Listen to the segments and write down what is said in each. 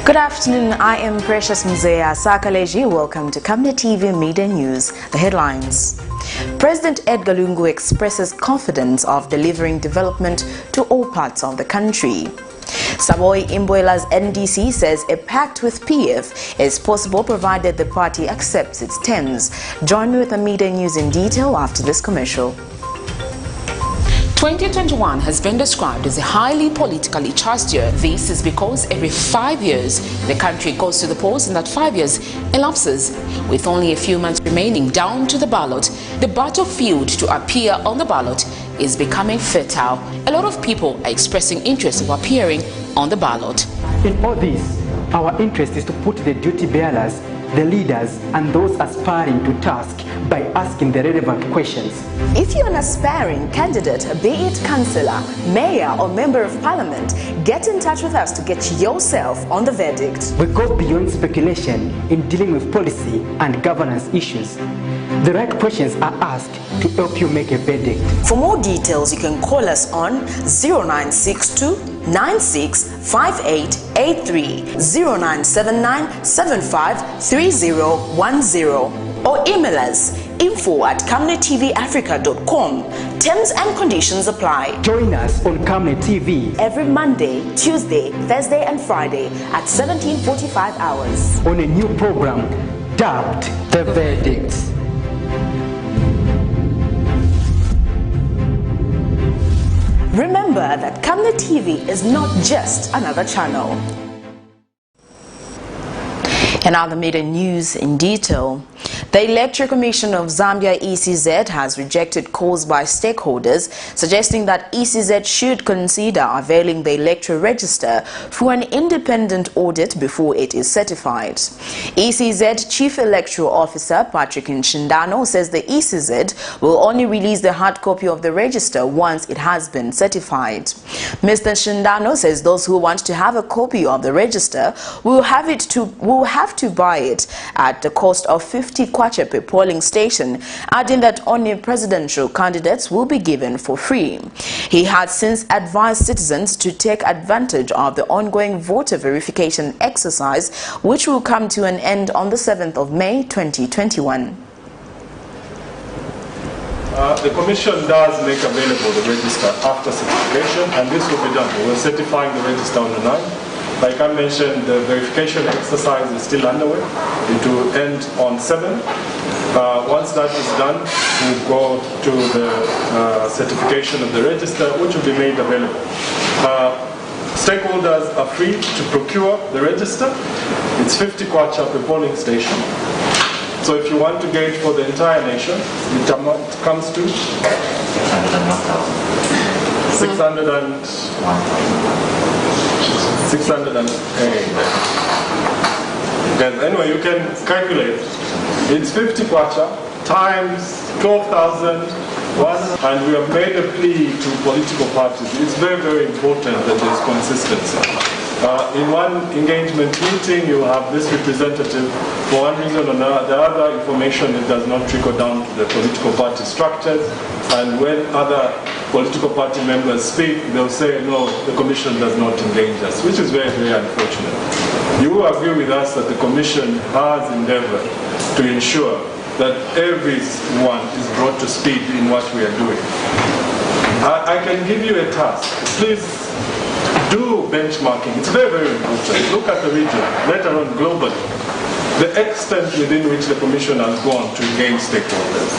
Good afternoon, I am Precious Mzea Sakaleji. Welcome to Camnet TV Midday News. The headlines. President Edgar Lungu expresses confidence of delivering development to all parts of the country. SABOI IMBOELA'S NDC says a pact with PF is possible provided the party accepts its terms. Join me with the Midday News in detail after this commercial. 2021 has been described as a highly politically charged year. This is because every 5 years the country goes to the polls, and that 5 years elapses with only a few months remaining down to the ballot. The battlefield to appear on the ballot is becoming fertile. A lot of people are expressing interest of appearing on the ballot. In all this, our interest is to put the duty bearers, the leaders, and those aspiring to task by asking the relevant questions. If you're an aspiring candidate, be it councillor, mayor, or member of parliament, get in touch with us to get yourself on the verdict. We go beyond speculation in dealing with policy and governance issues. The right questions are asked to help you make a verdict. For more details, you can call us on 0962 965883, 0979 753010, or email us info@camnettvafrica.com. Terms and conditions apply. Join us on Camnet TV every Monday, Tuesday, Thursday, and Friday at 17:45 hours on a new program dubbed The Verdict. Remember that Camnet TV is not just another channel. And now the Midday News in detail. The Electoral Commission of Zambia ECZ has rejected calls by stakeholders suggesting that ECZ should consider availing the electoral register for an independent audit before it is certified. ECZ Chief Electoral Officer Patrick Nshindano says the ECZ will only release the hard copy of the register once it has been certified. Mr. Nshindano says those who want to have a copy of the register will have to buy it at the cost of 50 kwacha per polling station, adding that only presidential candidates will be given for free. He had since advised citizens to take advantage of the ongoing voter verification exercise, which will come to an end on the 7th of May 2021. The Commission does make available the register after certification, and this will be done. We're certifying the register on the 9th. Like I mentioned, the verification exercise is still underway. It will end on 7. Once that is done, we'll go to the certification of the register, which will be made available. Stakeholders are free to procure the register. It's 50 kwacha per polling station. So if you want to get it for the entire nation, it comes to 608. Anyway, you can calculate. It's 50 kwacha times 12,000, and we have made a plea to political parties. It's very, very important that there's consistency. In one engagement meeting, you have this representative for one reason or another. The other information, it does not trickle down to the political party structures. And when other political party members speak, they'll say, no, the Commission does not engage us, which is very, very unfortunate. You will agree with us that the Commission has endeavored to ensure that everyone is brought to speed in what we are doing. I can give you a task. Please do benchmarking. It's very, very important. Look at the region, let alone globally. The extent within which the Commission has gone to engage stakeholders.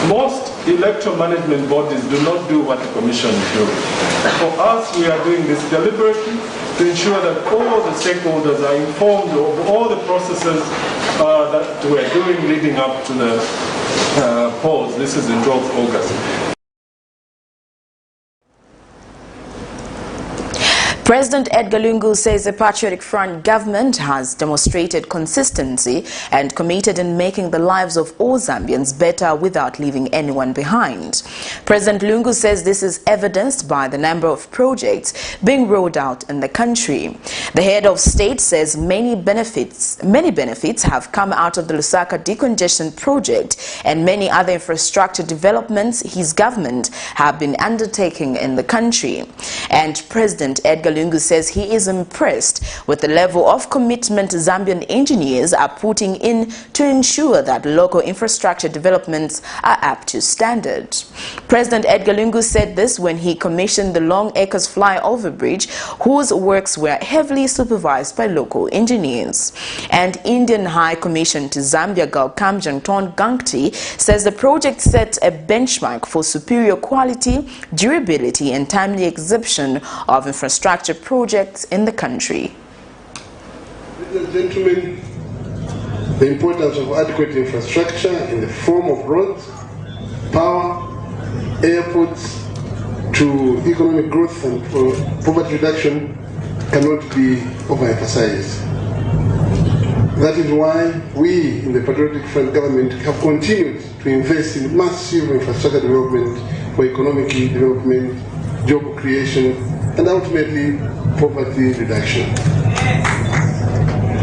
Most electoral management bodies do not do what the Commission is doing. For us, we are doing this deliberately to ensure that all the stakeholders are informed of all the processes that we're doing leading up to the polls. This is in 12th August. President Edgar Lungu says the Patriotic Front government has demonstrated consistency and committed in making the lives of all Zambians better without leaving anyone behind. President Lungu says this is evidenced by the number of projects being rolled out in the country. The head of state says many benefits have come out of the Lusaka decongestion project and many other infrastructure developments his government have been undertaking in the country. And President Edgar Lungu says he is impressed with the level of commitment Zambian engineers are putting in to ensure that local infrastructure developments are up to standard. President Edgar Lungu said this when he commissioned the Long Acres flyover bridge, whose works were heavily supervised by local engineers. And Indian High Commission to Zambia Gaukam Jangton Gangti says the project sets a benchmark for superior quality, durability and timely execution of infrastructure projects in the country. Ladies and gentlemen, the importance of adequate infrastructure in the form of roads, power, airports to economic growth and poverty reduction cannot be overemphasized. That is why we in the Patriotic Front government have continued to invest in massive infrastructure development for economic development, job creation and ultimately poverty reduction.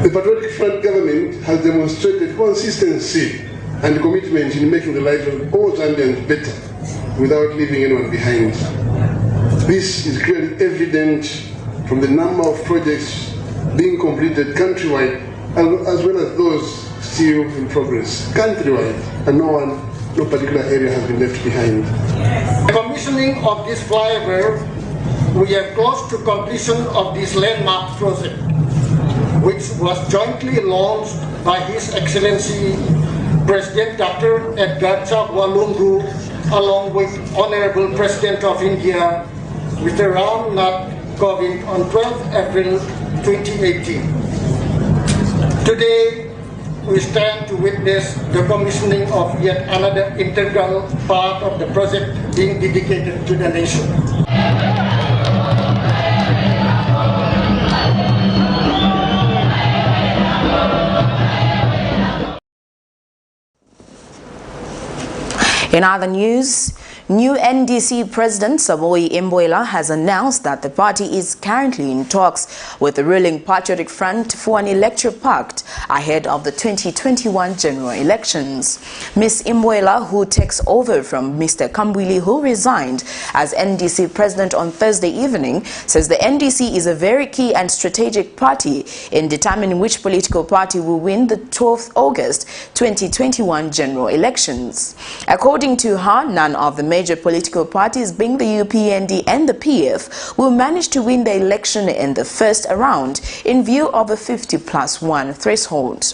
The Patriotic Front government has demonstrated consistency and commitment in making the lives of all Zambians better without leaving anyone behind. This is clearly evident from the number of projects being completed countrywide as well as those still in progress countrywide, and no particular area has been left behind. The commissioning of this flyover, we are close to completion of this landmark project, which was jointly launched by His Excellency President Dr. EDGAR LUNGU along with Honorable President of India, Mr. Ram Nath Kovind on 12 April 2018. Today, we stand to witness the commissioning of yet another integral part of the project being dedicated to the nation. In other news, new NDC President SABOI IMBOELA has announced that the party is currently in talks with the ruling Patriotic Front for an electoral pact ahead of the 2021 general elections. Ms. IMBOELA, who takes over from Mr. Kambwili, who resigned as NDC President on Thursday evening, says the NDC is a very key and strategic party in determining which political party will win the 12th August 2021 general elections. According to her, none of the major political parties, being the UPND and the PF, will manage to win the election in the first round in view of a 50+1 threshold.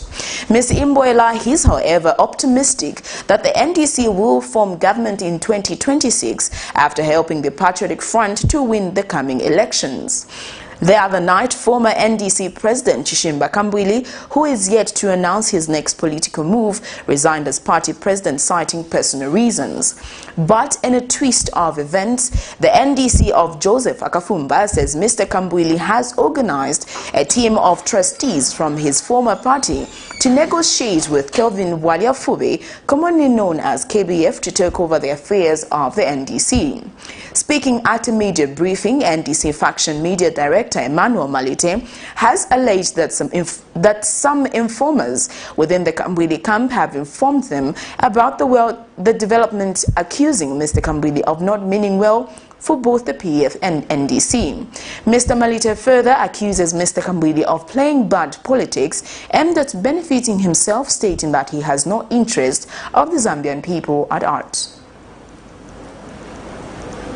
Ms. IMBOELA is, however, optimistic that the NDC will form government in 2026 after helping the Patriotic Front to win the coming elections. The other night, former NDC President Chishimba Kambwili, who is yet to announce his next political move, resigned as party president citing personal reasons. But in a twist of events, the NDC of Joseph Akafumba says Mr. Kambwili has organized a team of trustees from his former party to negotiate with Kelvin Waliafube, commonly known as KBF, to take over the affairs of the NDC. Speaking at a media briefing, NDC faction media director Emmanuel Malite has alleged that some informers within the Kambwili camp have informed them about the development, accusing Mr. Kambwili of not meaning well for both the PF and NDC. Mr. Malite further accuses Mr. Kambwili of playing bad politics aimed at benefiting himself, stating that he has no interest of the Zambian people at heart.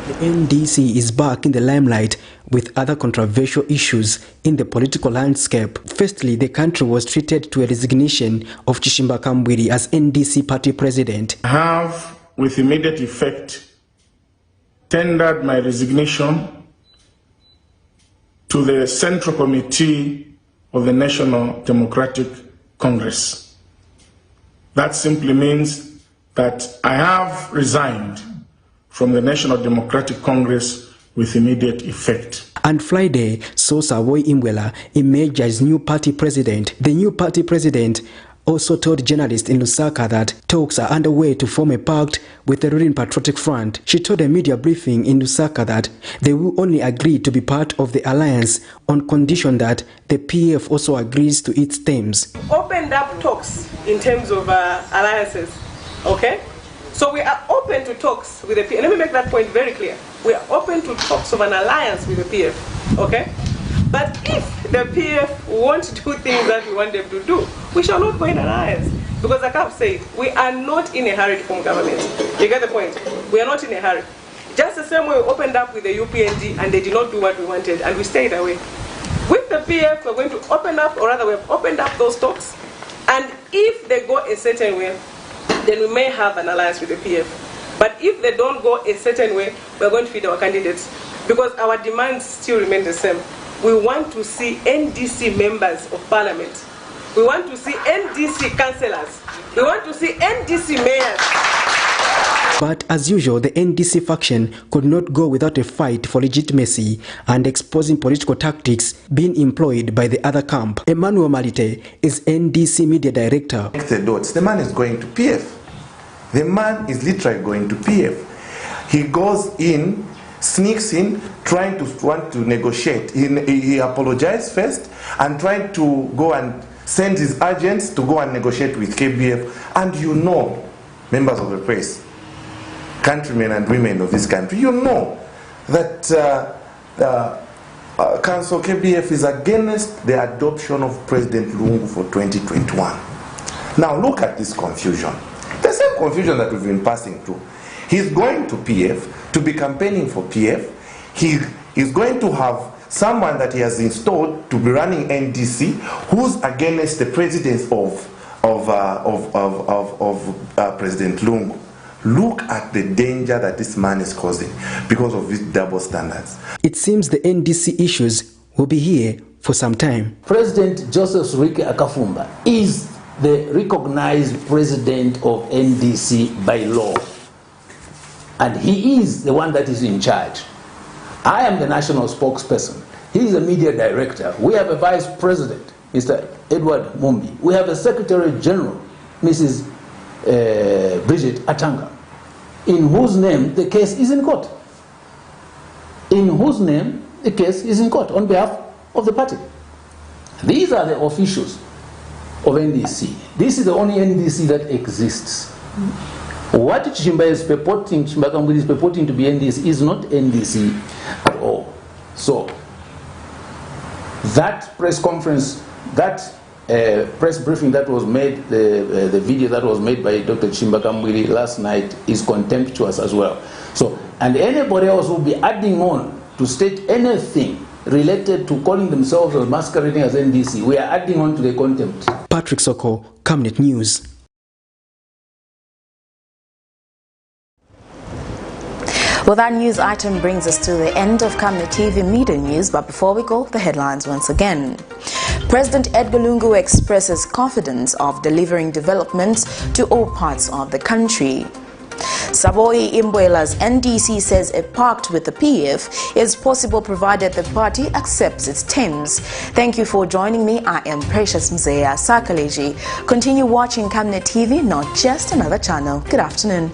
The NDC is back in the limelight with other controversial issues in the political landscape. Firstly, the country was treated to a resignation of Chishimba Kambwili as NDC party president. I have, with immediate effect, tendered my resignation to the Central Committee of the National Democratic Congress. That simply means that I have resigned from the National Democratic Congress with immediate effect. And Friday saw SABOI IMBOELA emerge as new party president. The new party president also told journalists in Lusaka that talks are underway to form a pact with the ruling Patriotic Front. She told a media briefing in Lusaka that they will only agree to be part of the alliance on condition that the PF also agrees to its terms. Opened up talks in terms of alliances, okay? So we are open to talks with the PF. Let me make that point very clear. We are open to talks of an alliance with the PF, okay? But if the PF won't do things that we want them to do, we shall not go in alliance. Because like I've said, we are not in a hurry to form government. You get the point? We are not in a hurry. Just the same way we opened up with the UPND and they did not do what we wanted and we stayed away. With the PF, we're going to open up, or rather we have opened up those talks. And if they go a certain way, then we may have an alliance with the PF. But if they don't go a certain way, we're going to feed our candidates. Because our demands still remain the same. We want to see NDC members of parliament. We want to see NDC councillors. We want to see NDC mayors. But as usual, the NDC faction could not go without a fight for legitimacy and exposing political tactics being employed by the other camp. Emmanuel Malite is NDC media director. The dots. The man is going to PF. The man is literally going to PF. He goes in, sneaks in, trying to want to negotiate. He apologized first and tried to go and send his agents to go and negotiate with KBF. And you know, members of the press, countrymen and women of this country, you know that Council KBF is against the adoption of President Lungu for 2021. Now look at this confusion. The same confusion that we've been passing through. He's going to PF to be campaigning for PF. He is going to have someone that he has installed to be running NDC who's against the presidents of President Lungu. Look at the danger that this man is causing because of these double standards. It seems the NDC issues will be here for some time. President Joseph Sirike Akafumba is the recognized president of NDC by law. And he is the one that is in charge. I am the national spokesperson. He is the media director. We have a vice president, Mr. Edward Mumbi. We have a secretary general, Mrs. Bridget Atanga, in whose name the case is in court. In whose name the case is in court on behalf of the party. These are the officials of NDC. This is the only NDC that exists. What Chimba is purporting, Chimba Kambwili is purporting to be NDC is not NDC at all. So, that press conference, that press briefing that was made, the video that was made by Dr. Chimba Kambwili last night is contemptuous as well. So, and anybody else will be adding on to state anything related to calling themselves or masquerading as NDC, we are adding on to the contempt. Patrick Soko, Camnet News. Well, that news item brings us to the end of Camnet TV Media News, but before we go, the headlines once again. President Edgar Lungu expresses confidence of delivering developments to all parts of the country. SABOI IMBOELA'S NDC says a pact with the PF is possible provided the party accepts its terms. Thank you for joining me. I am Precious Mzeya Sakaleji. Continue watching Camnet TV, not just another channel. Good afternoon.